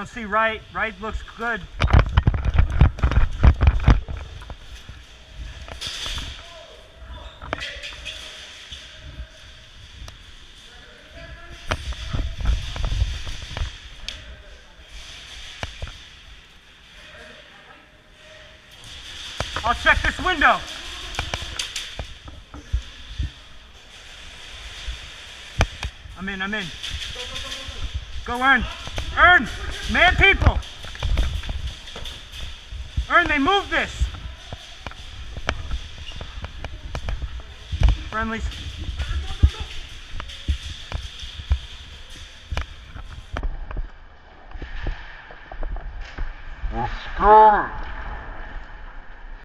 don't see right. Right looks good. I'll check this window. I'm in. Go, Ern. Ern! Man, people! Ern, they moved this! Friendlies. Let's go!